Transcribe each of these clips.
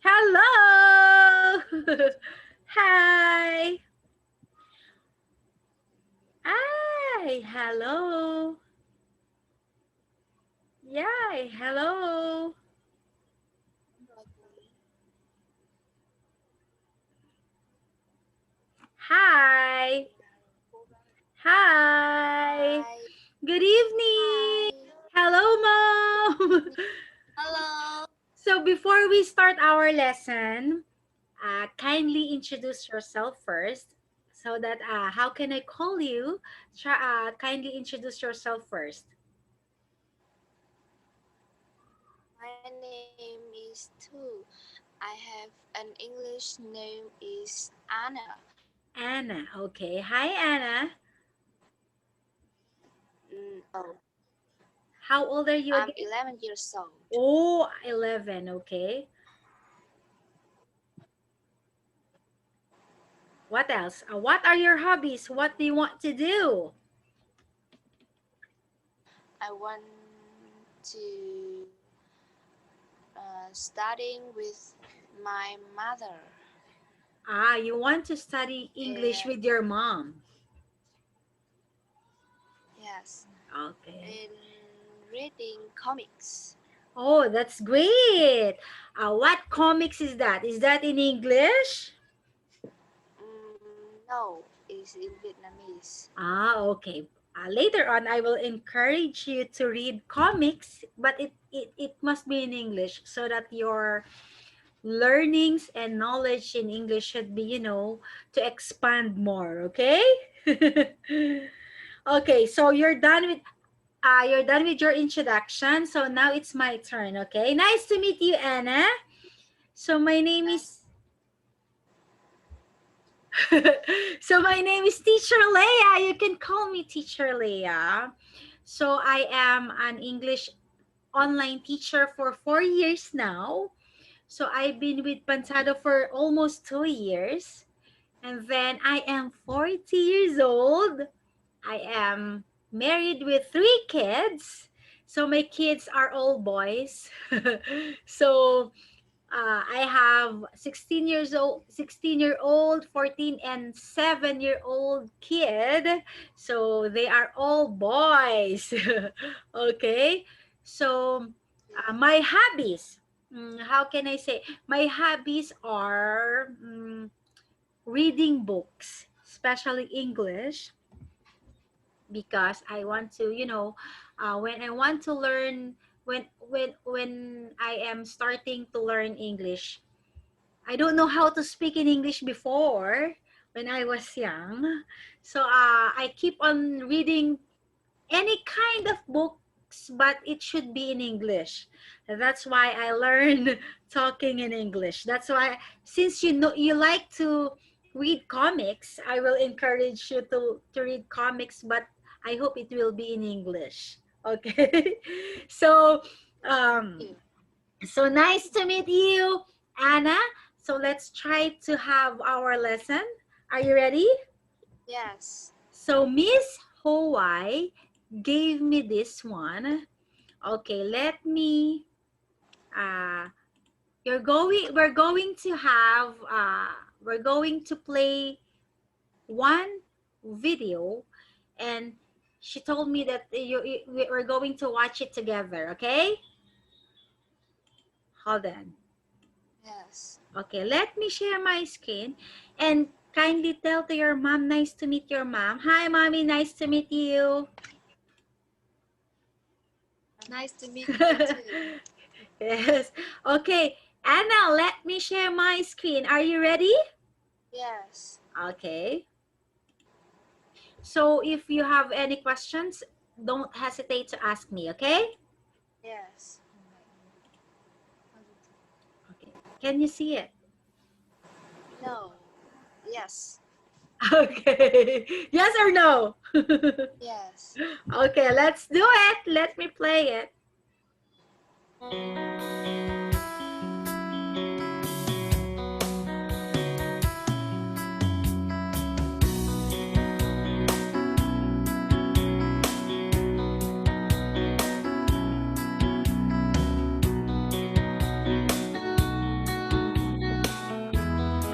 Hello! Hi! Hi! Hello! Yay! Hello! Hi! Hi! Hi. Good evening! Hi. Hello, Mom! Hello. So before we start our lesson, kindly introduce yourself first so that how can I call you? Kindly introduce yourself first. My name is Tu. I have an English name is Anna. Anna. Okay. Hi, Anna. Oh, How old are you I'm again? 11 years old. Oh, 11. Okay. What else? What are your hobbies? What do you want to do? I want to studying with my mother You want to study English and with your mom. yes, Okay. and reading comics. Oh, that's great. What comics is that? Is that in English? No, it's in Vietnamese. Okay. Later on, I will encourage you to read comics, but it must be in English so that your learnings and knowledge in English should be, to expand more, okay? Okay, so you're done with your introduction. So now it's my turn, okay? Nice to meet you, Anna. So my name Nice. is so my name is Teacher Leia. You can call me Teacher Leia. So I am an English online teacher for 4 years now. So I've been with Pansado for almost 2 years. And then I am 40 years old. I am married with 3 kids. So my kids are all boys. So I have 16-year-old, 14 and 7-year-old kid. So they are all boys. Okay. So my hobbies. How can I say? My hobbies are reading books, especially English, because I want to, when I want to learn, when I am starting to learn English, I don't know how to speak in English before when I was young. So I keep on reading any kind of books, but it should be in English. That's why I learned talking in English. That's why, since you like to read comics, I will encourage you to read comics, but I hope it will be in English. Okay. So um You. so nice to meet you, Anna. So let's try to have our lesson. Are you ready? Yes. So Miss Hawaii gave me this one. Okay, let me uh we're going to have we're going to play one video, and she told me that we're going to watch it together, okay? Hold on. Yes. Okay, let me share my screen and kindly tell to your mom, nice to meet your mom. Hi, mommy, nice to meet you. Nice to meet you too. Yes. Okay, Anna, let me share my screen. Are you ready? Yes. Okay. So if you have any questions, don't hesitate to ask me, okay? Yes. Okay. Can you see it? No. Yes. Okay. Yes or no? Yes. Okay, let's do it. Let me play it.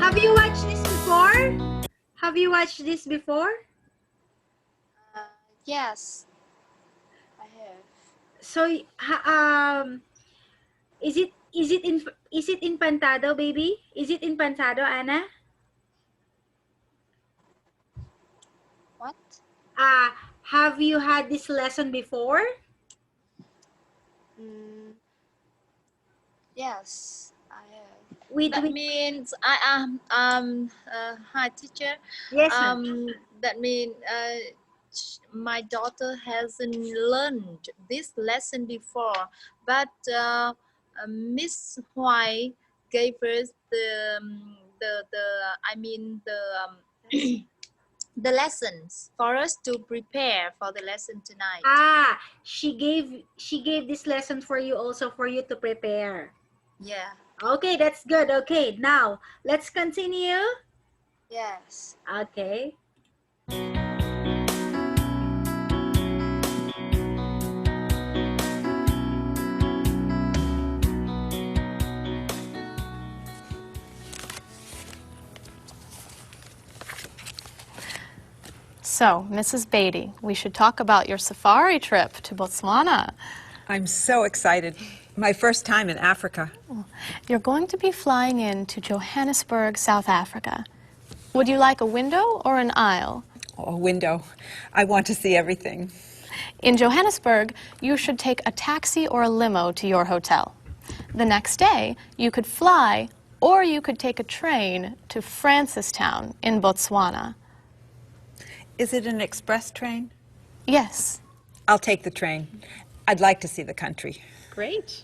Have you watched this before? Have you watched this before? Yes, I have. So, is it in Pantado, baby? Is it in Pantado, Anna? What? Have you had this lesson before? Yes, I have. With That means I am hi teacher. yes, ma'am. That means my daughter hasn't learned this lesson before, but Miss White gave us the I mean the the lessons for us to prepare for the lesson tonight. She gave this lesson for you also for you to prepare. Yeah. Okay, that's good. Okay, now let's continue. Yes. Okay. So, Mrs. Beatty, we should talk about your safari trip to Botswana. I'm so excited. My first time in Africa. You're going to be flying in to Johannesburg, South Africa. Would you like a window or an aisle? Oh, a window. I want to see everything. In Johannesburg, you should take a taxi or a limo to your hotel. The next day, you could fly or you could take a train to Francistown in Botswana. Is it an express train? Yes. I'll take the train. I'd like to see the country. Great.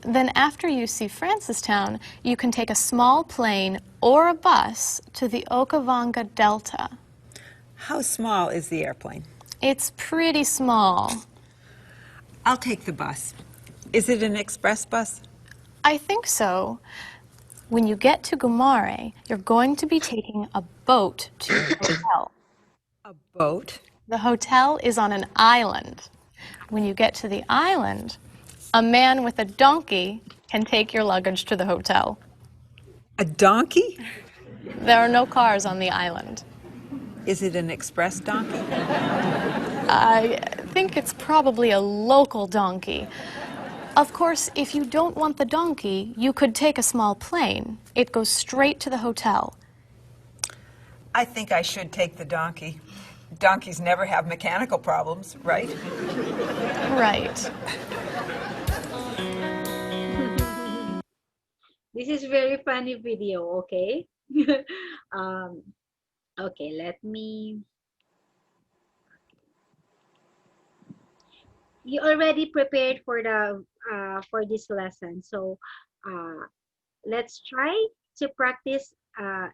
Then after you see Francistown, you can take a small plane or a bus to the Okavango Delta. How small is the airplane? It's pretty small. I'll take the bus. Is it an express bus? I think so. When you get to Gumare, you're going to be taking a boat to the hotel. A boat? The hotel is on an island. When you get to the island, a man with a donkey can take your luggage to the hotel. A donkey? There are no cars on the island. Is it an express donkey? I think it's probably a local donkey. Of course, if you don't want the donkey, you could take a small plane. It goes straight to the hotel. I think I should take the donkey. Donkeys never have mechanical problems, right? Right. This is very funny video, okay? Okay, let me... You already prepared for this lesson, so let's try to practice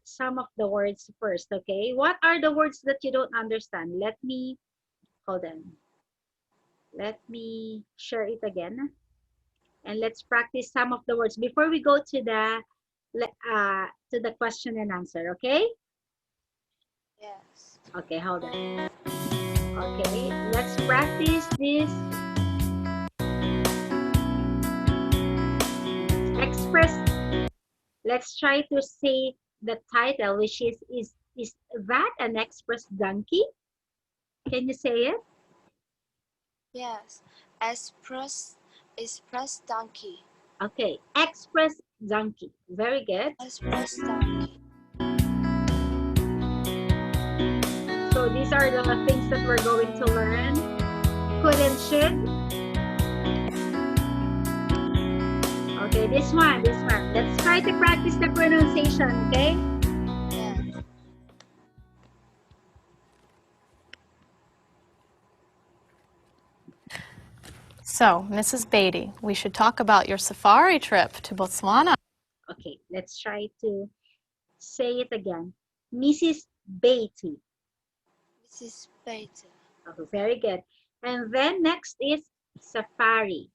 some of the words first, okay? What are the words that you don't understand? Hold on. Let me share it again. And let's practice some of the words before we go to the question and answer, okay? Yes. Okay, hold on. Okay, let's practice this. Express. Let's try to say the title, which is that an express donkey? Can you say it? Yes. Express donkey. Okay, express donkey. Very good. Express donkey. So these are the things that we're going to learn. Could and should. Okay, this one. Let's try to practice the pronunciation, okay? Yeah. So, Mrs. Beatty, we should talk about your safari trip to Botswana. Okay, let's try to say it again. Mrs. Beatty. Mrs. Bater. Okay, very good. And then next is safari.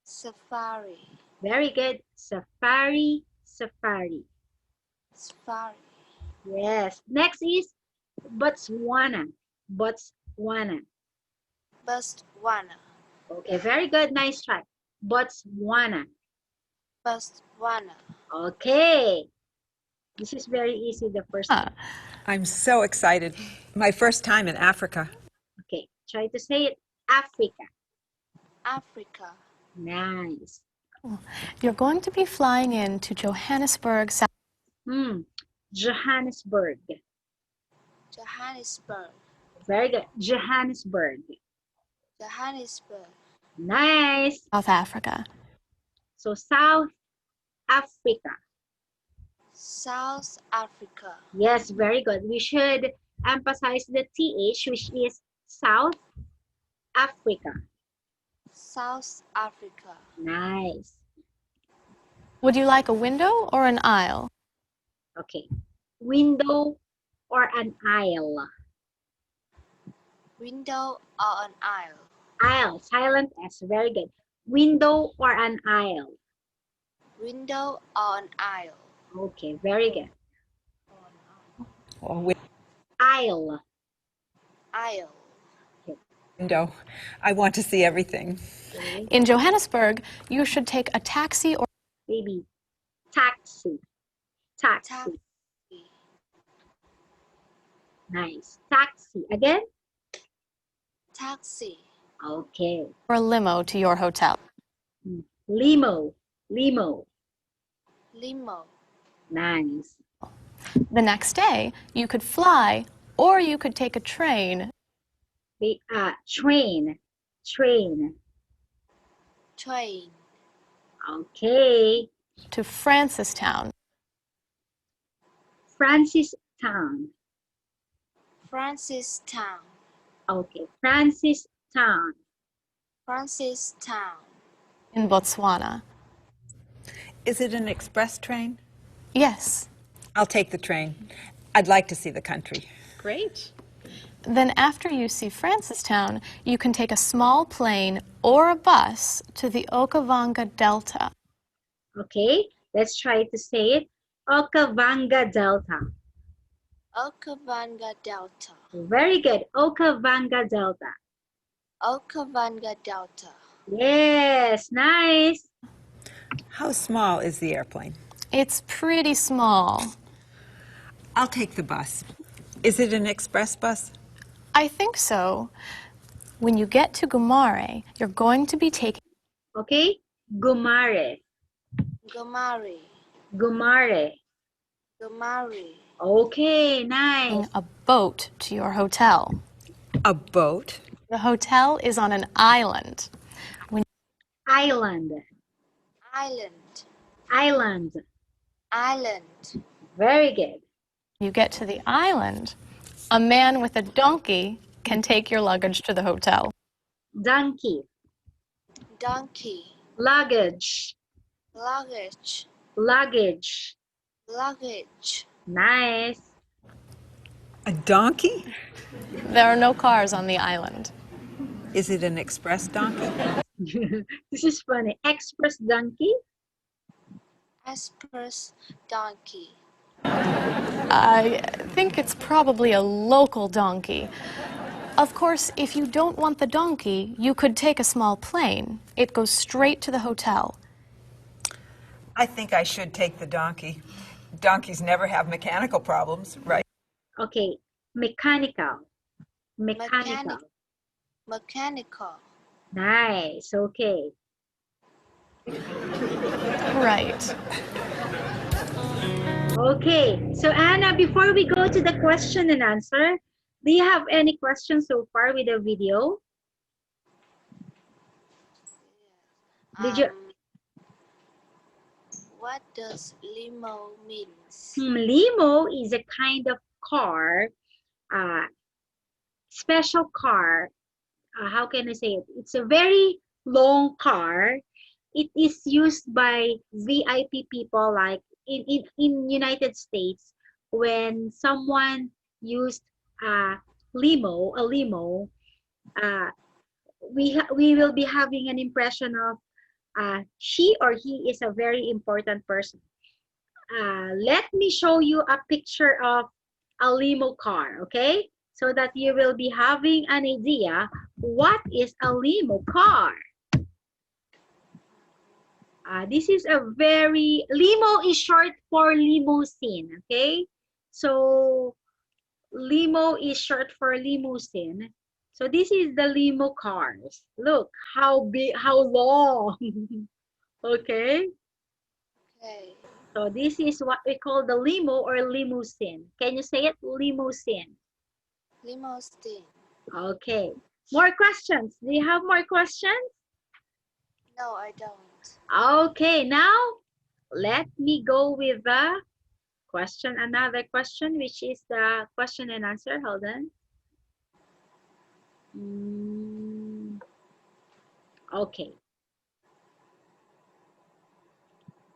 Safari. Very good. Safari. Safari. Yes. Next is Botswana. Botswana. Botswana. Okay, very good. Nice try. Botswana. Botswana. Okay. This is very easy, the first Ah, one. I'm so excited. My first time in Africa. Okay, try to say it. Africa. Africa. Nice. you're going to be flying in to Johannesburg, South. Johannesburg. Johannesburg. Very good. Johannesburg. Johannesburg. Nice. South Africa. So South Africa. South Africa. Yes, very good. We should emphasize the TH, which is South Africa. South Africa. Nice. Would you like a window or an aisle? Okay. Window or an aisle? Window or an aisle? Aisle. Silent S. Very good. Window or an aisle? Window or an aisle? Okay, very good. Or Aisle. Aisle. window. I want to see everything. Okay. In Johannesburg, you should take a taxi or Baby. Taxi. Taxi. Taxi. Nice. Taxi. Again? Taxi. Okay. a limo to your hotel. Limo. Limo. Limo. Nice. The next day, you could fly or you could take a train Train. Train. Train. Okay. to Francistown. Francistown. Francistown. Okay. Francistown. Francistown. In Botswana. Is it an express train? Yes. I'll take the train. I'd like to see the country. Great. Then after you see Francistown, you can take a small plane or a bus to the Okavango Delta. Okay. Let's try to say it. Okavango Delta. Okavango Delta. Very good. Okavango Delta. Okavango Delta. Yes. Nice. How small is the airplane? It's pretty small. I'll take the bus. Is it an express bus? I think so. When you get to Gumare, you're going to be taking Okay. Gumare. Gomari. Gumare. Gomari. Okay. Nice. a boat to your hotel. A boat? The hotel is on an island. Island. Island. Island. Island. Very good. You get to the island, a man with a donkey can take your luggage to the hotel. Donkey. Donkey. Luggage. Luggage. Luggage. Luggage. Nice. A donkey? There are no cars on the island. Is it an express donkey? This is funny. Express donkey. Express donkey. I think it's probably a local donkey. Of course, if you don't want the donkey, you could take a small plane. It goes straight to the hotel. I think I should take the donkey. Donkeys never have mechanical problems, right? Okay. Mechanical. Mechanical. Mechanical. Nice. Okay. Right. Okay. So Anna, before we go to the question and answer, do you have any questions so far with the video? Did you? What does limo means? Limo is a kind of car, special car. How can I say it? It's a very long car. It is used by VIP people, like in United States. When someone used a limo, we will be having an impression of she or he is a very important person. Let me show you a picture of a limo car, okay? So that you will be having an idea what is a limo car. This is a very, limo is short for limousine, okay? So limo is short for limousine. So this is the limo cars. Look how big, how long. Okay? Okay. So this is what we call the limo or limousine. Can you say it? Limousine. Limousine. Okay. More questions. Do you have more questions? No, I don't. Okay, now let me go with the question, another question, which is the question and answer. Hold on. Okay.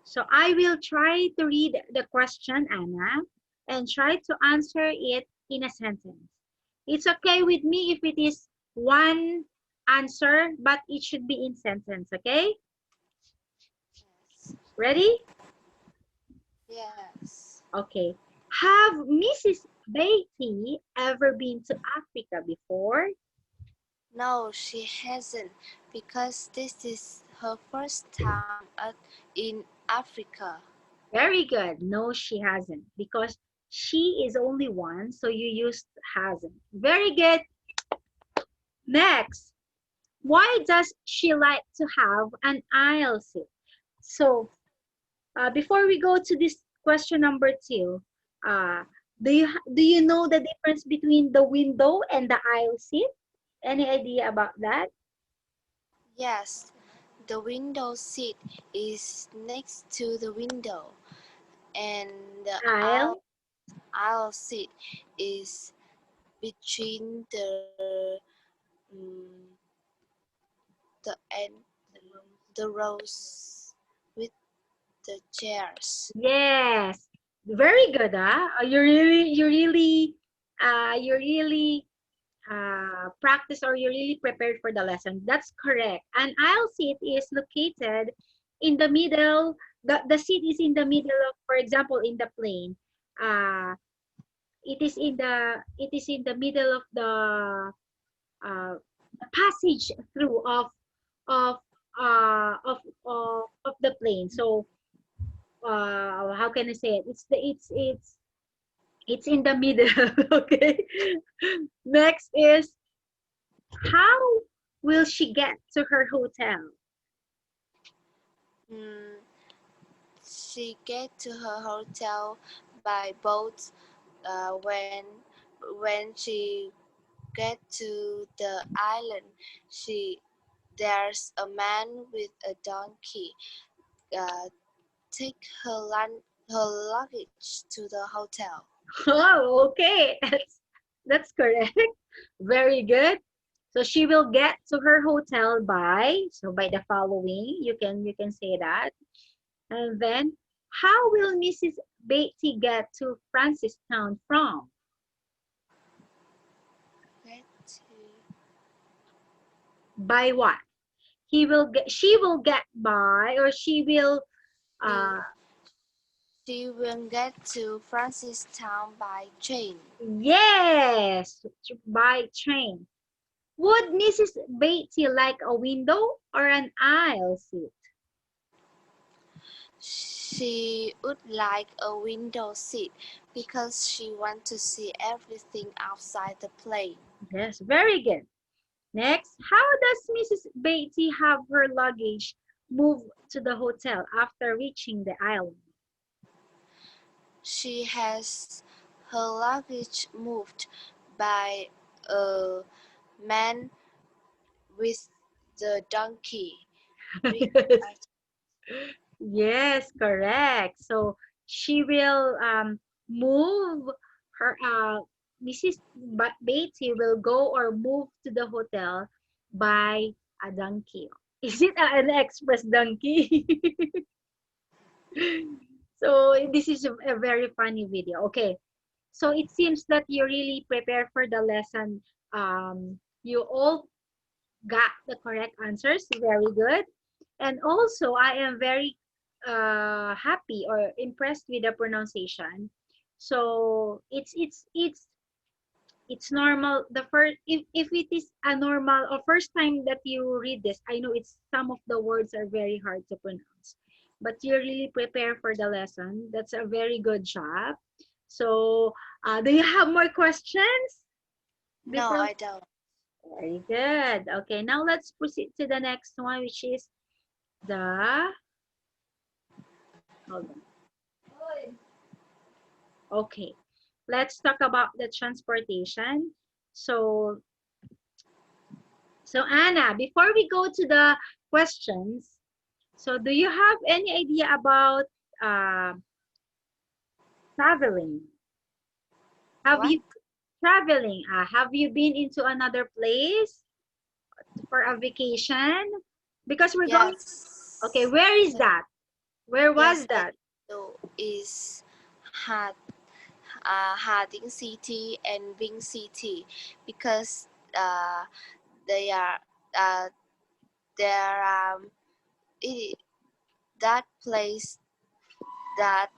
So I will try to read the question, Anna, and try to answer it in a sentence. It's okay with me if it is one answer, but it should be in sentence, okay? Yes. Ready? Yes. Okay. Have Mrs. Beatty ever been to Africa before? No, she hasn't, because this is her first time in Africa. Very good. No, she hasn't, because she is only one, so you used hasn't. Very good. Next, why does she like to have an aisle seat? So, before we go to this question number 2, uh, do you know the difference between the window and the aisle seat? Any idea about that? Yes, the window seat is next to the window, and the Aisle. aisle seat is between mm, the and the rows with the chairs. Yes. Very good, huh? You really practice, or you're really prepared for the lesson. That's correct. An aisle seat is located in the middle. The seat is in the middle of, for example, in the plane. Uh, it is in the middle of uh, the passage through of of the plane. So how can I say it? It's in the middle. Okay. Next is, how will she get to her hotel? Mm, she get to her hotel by boat. When she get to the island, she there's a man with a donkey. Uh, take her luggage to the hotel. Oh, okay. That's correct. Very good. So she will get to her hotel by the following. You can say that. And then, how will Mrs. Beatty get to Francistown from? Get to By what? She will get by, or she will she, uh she will get to Francistown by train. yes, by train. Would Mrs. Beatty like a window or an aisle seat? She would like a window seat because she wants to see everything outside the plane. Yes, very good. Next, how does Mrs. Beatty have her luggage moved to the hotel after reaching the island? She has her luggage moved by a man with the donkey. Yes, correct. So she will move her Mrs. Beatty will go or move to the hotel by a donkey. Is it an express donkey? So this is a very funny video. Okay, so it seems that you really prepared for the lesson. You all got the correct answers. Very good. And also, I am very happy or impressed with the pronunciation. So it's It's normal. The first, if it is a normal or first time that you read this, I know it's some of the words are very hard to pronounce, but you really prepare for the lesson. That's a very good job. So, do you have more questions No, before? I don't. Very good. Okay, now let's proceed to the next one, which is the, hold on. Okay, let's talk about the transportation. So, Anna, before we go to the questions, so do you have any idea about uh, traveling? Have What? you traveling? Have you been into another place for a vacation? Because we're going. Okay, Yes. where is that? Where was Yes, I that? know is Had Harding City and Wing City because they are uh, there it, that place that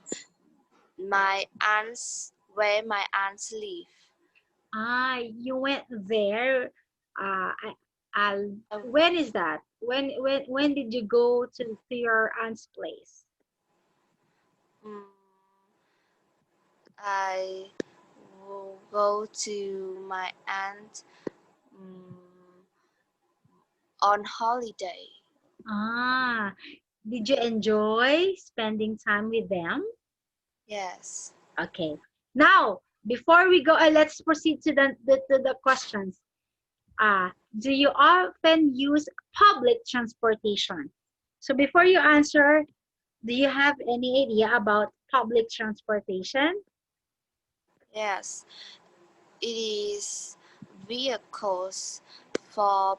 my aunts where my aunts live. You went there. Uh, I, Um, when is that? When did you go to your aunt's place? mm, I will go to my aunt mm, on holiday. Ah, did you enjoy spending time with them? Yes. Okay. Now, before we go, let's proceed to the questions. Do you often use public transportation? So before you answer, do you have any idea about public transportation? Yes. It is vehicles for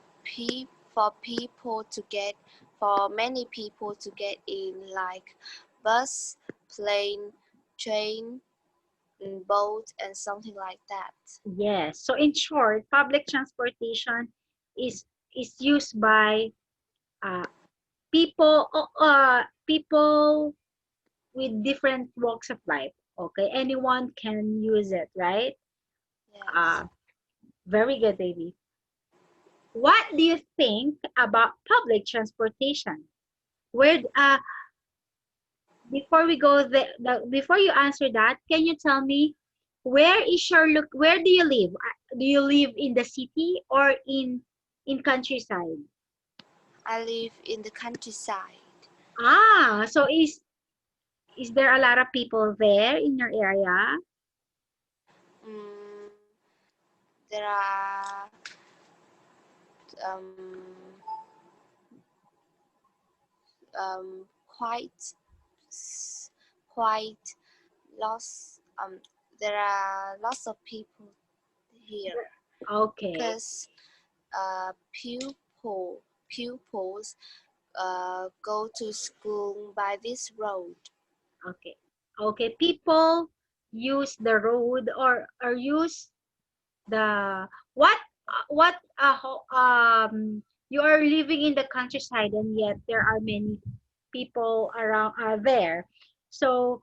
for people to get for many people to get in like bus, plane, train, boat and something like that. Yes. So in short, public transportation is is used by uh, people with different walks of life. Okay, anyone can use it, right? Yes. Uh, very good, baby. What do you think about public transportation? Where before we go before you answer that, can you tell me where is your look? Where do you live? Do you live in the city or in countryside? I live in the countryside. So is there a lot of people there in your area? Mm, there are um, quite quite lots there are lots of people here Okay. because pupils go to school by this road. Okay. Okay. People use the road or use the you are living in the countryside and yet there are many people around there. So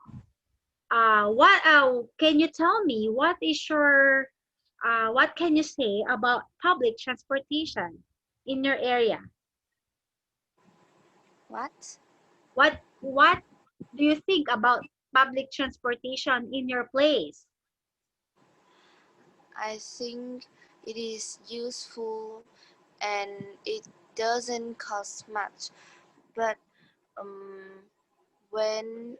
what can you tell me what can you say about public transportation in your area? What? What do you think about public transportation in your place? I think it is useful and it doesn't cost much, but um, when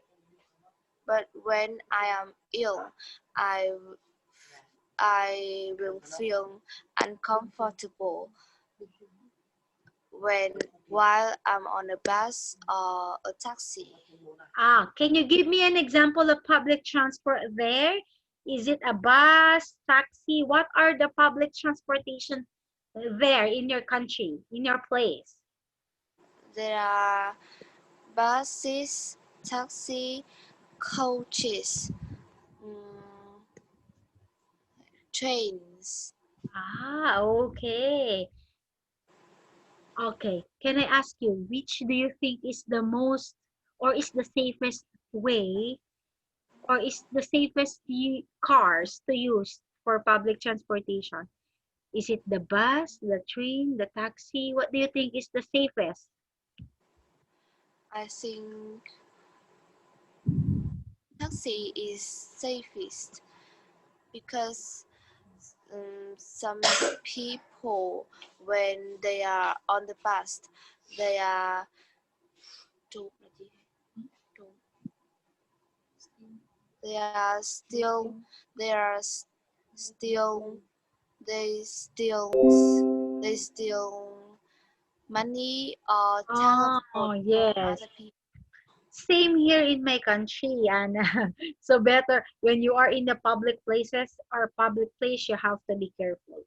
when I am ill, I I will feel uncomfortable when while I'm on a bus or a taxi. Can you give me an example of public transport there? Is it a bus, taxi? What are the public transportation there in your country, in your place? There are buses, taxi, coaches, mm, trains. Okay. Okay. Can I ask you, which do you think is the most or is the safest way or is the safest cars to use for public transportation? Is it the bus, the train, the taxi? What do you think is the safest? I think taxi is safest because some people when they are on the bus they are too- they are still they are s- still they steal money or telephone Oh, from yes. other people. Same here in my country, Anna. So better when you are in the public places or public place, you have to be careful.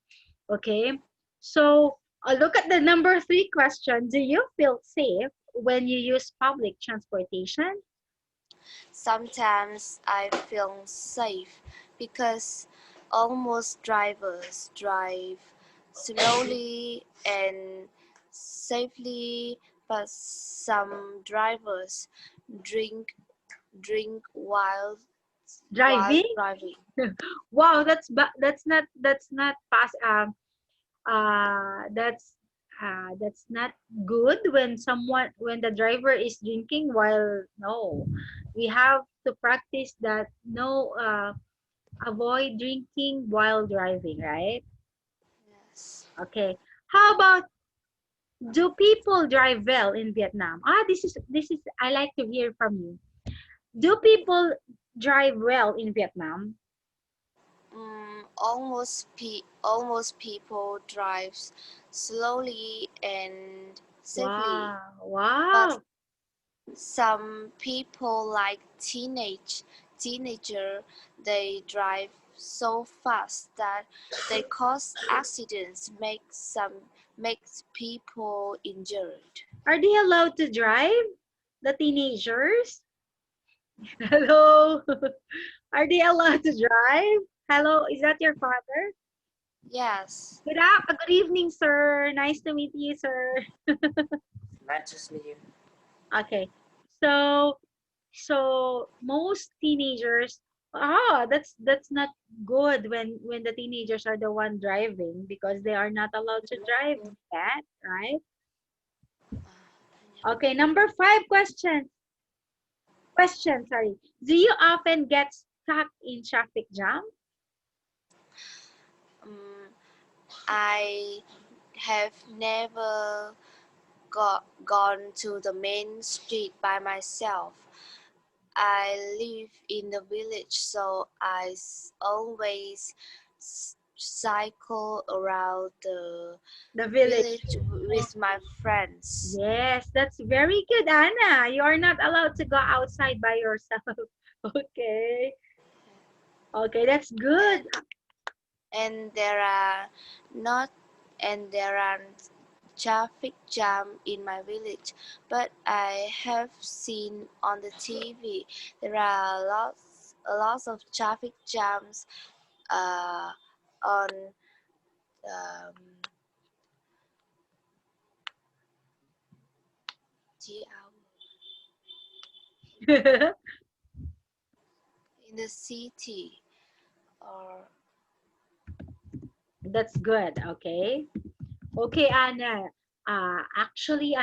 Okay. So look at the number three question. Do you feel safe when you use public transportation? Sometimes I feel safe because almost drivers drive slowly and safely, but some drivers drink drink while Driving? driving. Wow, that's not pass that's not good when the driver is drinking while no. We have to practice that no avoid drinking while driving, right? Yes. Okay. How about do people drive well in Vietnam? This is I like to hear from you. Do people drive well in Vietnam? Almost people drives slowly and safely, Wow. but Wow. some people like teenager they drive so fast that they cause accidents, makes people injured. Are they allowed to drive? The teenagers? Hello? Are they allowed to drive? Hello, is that your father? Yes. Good evening, sir. Nice to meet you, sir. Nice to meet you. Okay. So most teenagers, that's not good when the teenagers are the one driving because they are not allowed to drive that, right? Okay, number five question, sorry. Do you often get stuck in traffic jam? um, I have never gone to the main street by myself. I live in the village, so always cycle around the The village. village with my friends. Yes, that's very good, Anna. You are not allowed to go outside by yourself. Okay. Okay, that's good. And and there are not and there are traffic jam in my village, but I have seen on the TV there are lots of traffic jams uh, on um, in the city or That's good. Okay. Okay, Anna. Actually,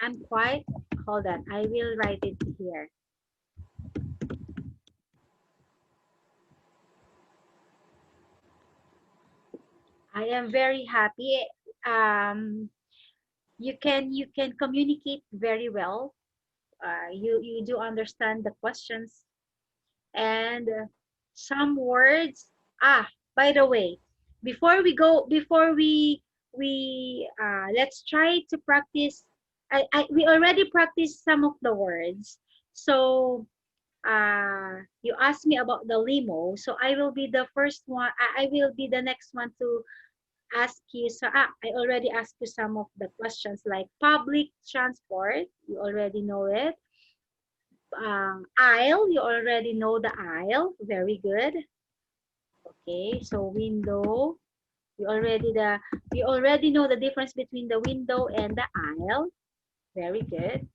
I'm quite, hold on. I will write it here. I am very happy. Um, you can communicate very well. You do understand the questions and some words. By the way, before we let's try to practice. We already practiced some of the words. So you asked me about the limo, so I will be the first one. I will be the next one to ask you. So I already asked you some of the questions like public transport. You already know it. Aisle, you already know the aisle. Very good. Okay, so window. You already know the difference between the window and the aisle. Very good.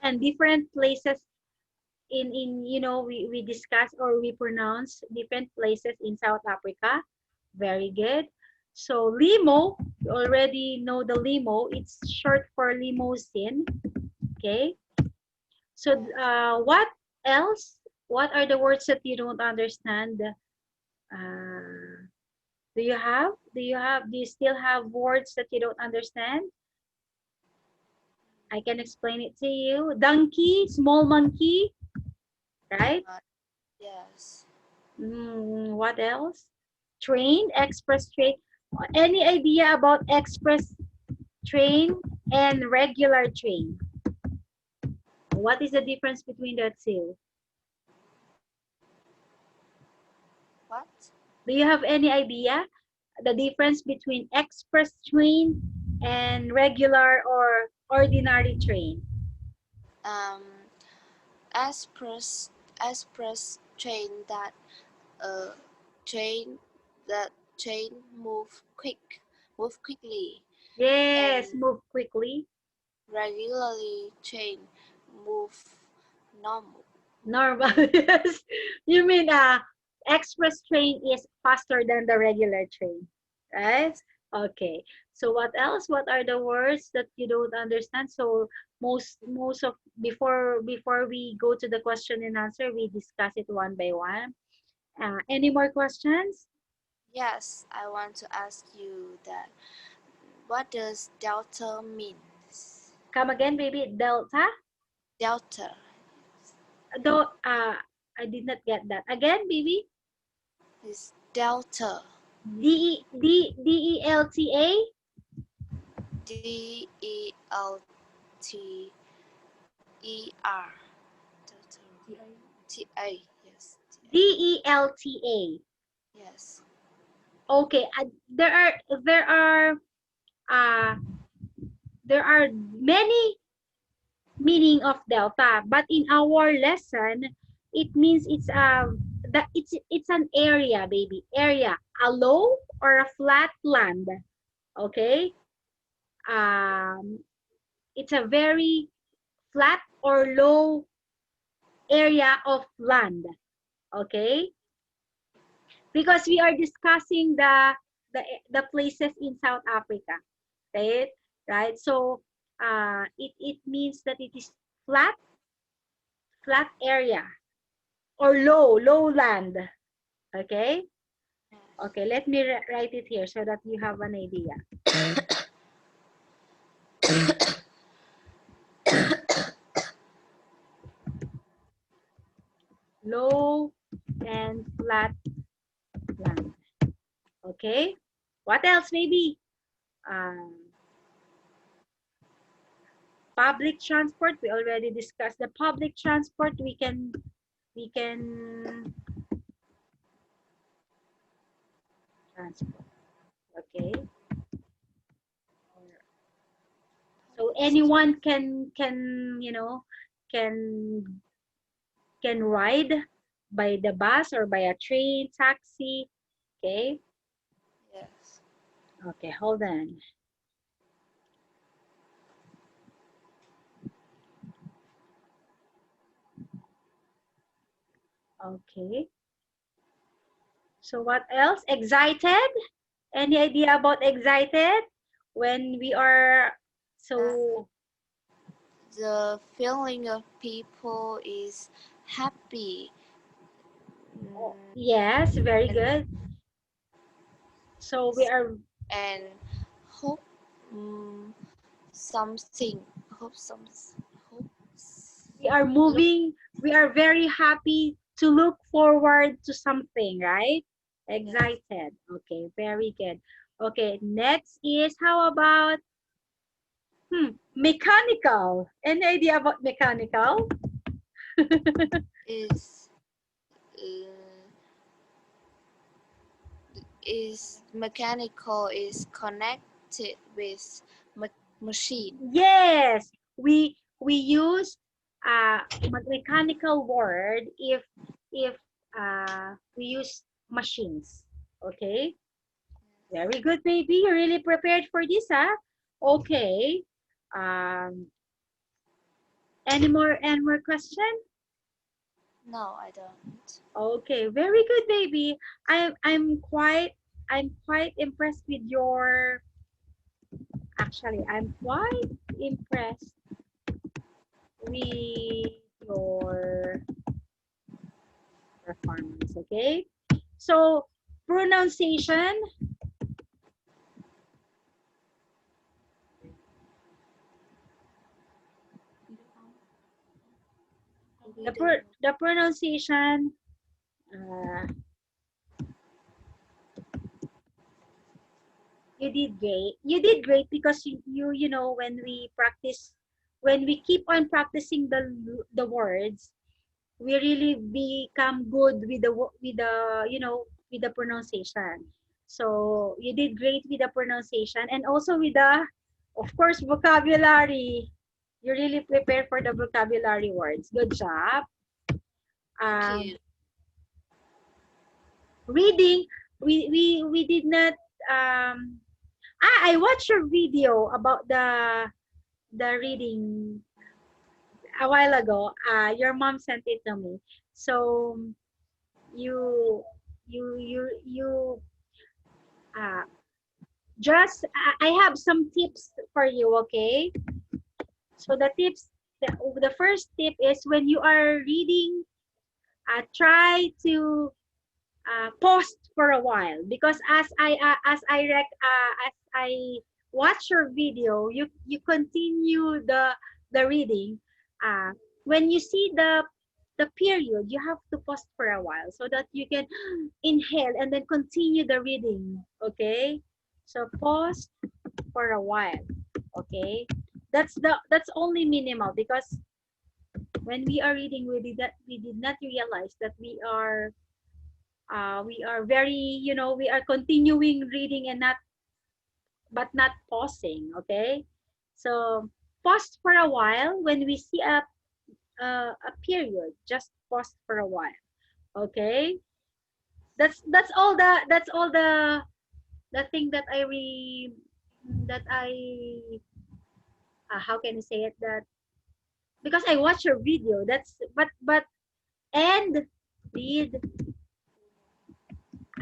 And different places. in we discuss or we pronounce different places in South Africa. Very good. So limo, you already know the limo. It's short for limousine. Okay. So what else? What are the words that you don't understand? Do you have? Do you still have words that you don't understand? I can explain it to you. Donkey, small monkey, right? Yes. What else? Train, express train. Any idea about express train and regular train? What is the difference between the two? What? Do you have any idea the difference between express train and regular or ordinary train? Um, express express uh train that train move quickly, Yes, and move quickly. regularly train move normal. Normal, yes. You mean express train is faster than the regular train, right? Yes. Okay. So what else? What are the words that you don't understand? So most of before we go to the question and answer, we discuss it one by one. Any more questions? Yes, I want to ask you that what does delta means? Come again, baby. Delta. Delta Though I did not get that. Again, baby. is delta. Delta. DELTER. Delta. TA. Yes. TA. Delta. Yes. Okay, uh there are many meaning of delta, but in our lesson, it means it's an area, baby, area, a low or a flat land. Okay, um, it's a very flat or low area of land. Okay, because we are discussing the the places in South Africa, right? Right. So it means that it is flat area or lowland. Okay. Okay. Let me write it here so that you have an idea. Low and flat land. Okay. What else? Maybe public transport. We already discussed the public transport. We can transport. Okay. So anyone can can can ride by the bus or by a train, taxi. Okay. Yes. Okay. Hold on. Okay. So what else? Excited? Any idea about excited? When we are so The feeling of people is happy. yes, very And good. So we are and hope mm, something. Hope some. Hope. we are Look. moving. We are very happy to look forward to something, right? Yes. Excited. Okay, very good. Okay, next is how about mechanical. Any idea about mechanical? Is uh, is mechanical is connected with machine. Yes, we use mechanical word if we use machines. Okay, very good, baby. You're really prepared for this, huh? Okay. Um, any more question? No, I don't. Okay, very good, baby. I'm quite impressed with your. Actually, I'm quite impressed with your performance. Okay, so pronunciation. We don't. The pronunciation. Uh, you did great. You did great because you know when we practice, when we keep on practicing the words, we really become good with the with the pronunciation. So you did great with the pronunciation and also with the, of course, vocabulary. You really prepared for the vocabulary words. Good job. Thank Um, you. reading, we did not. I watched your video about the reading a while ago. Your mom sent it to me. So you you uh just I have some tips for you, okay? So the tips, the first tip is when you are reading, try to pause for a while because as I watch your video, you continue the reading. Uh, when you see the period, you have to pause for a while so that you can inhale and then continue the reading. Okay, so pause for a while. Okay, that's only minimal because when we are reading, we did not realize that we are very, we are continuing reading and not, but not pausing. Okay, so pause for a while when we see a period. Just pause for a while. Okay, that's all the thing that how can I say it, that because I watch your video. That's but and read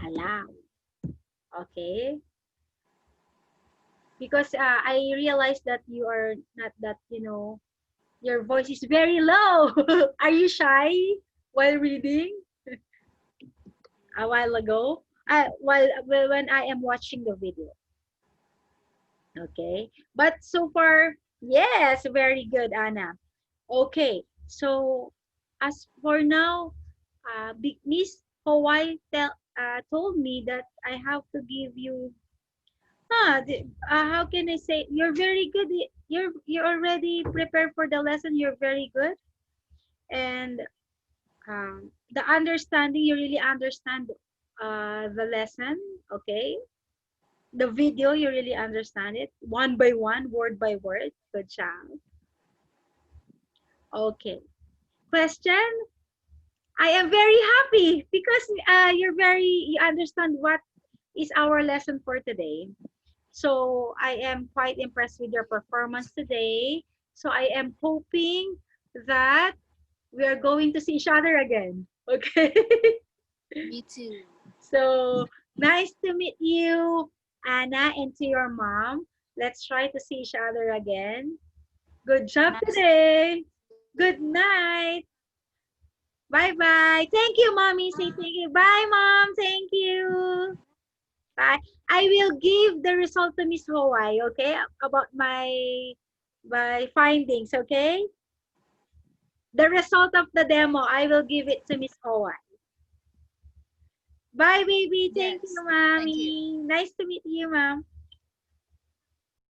aloud. Okay, because I realized that you are not that, your voice is very low. Are you shy while reading a while ago? While when I am watching the video. Okay. But so far, yes, very good, Anna. Okay. So as for now, Miss Hawaii told me that I have to give you. How can I say? You're very good. You're already prepared for the lesson. You're very good, and the understanding. You really understand the lesson. Okay, the video. You really understand it one by one, word by word. Good job. Okay. Question. I am very happy because you understand what is our lesson for today. So I am quite impressed with your performance today. So I am hoping that we are going to see each other again. Okay. Me too. So nice to meet you, Anna, and to your mom. Let's try to see each other again. Good job Nice. today. Good night. Bye bye. Thank you, mommy. Say thank you. Bye, mom. Thank you. Bye. I will give the result to Miss Hawaii, okay? About my findings, okay? The result of the demo, I will give it to Miss Hawaii. Bye, baby. Thank Yes. you, Thank you. mommy. Nice to meet you, mom.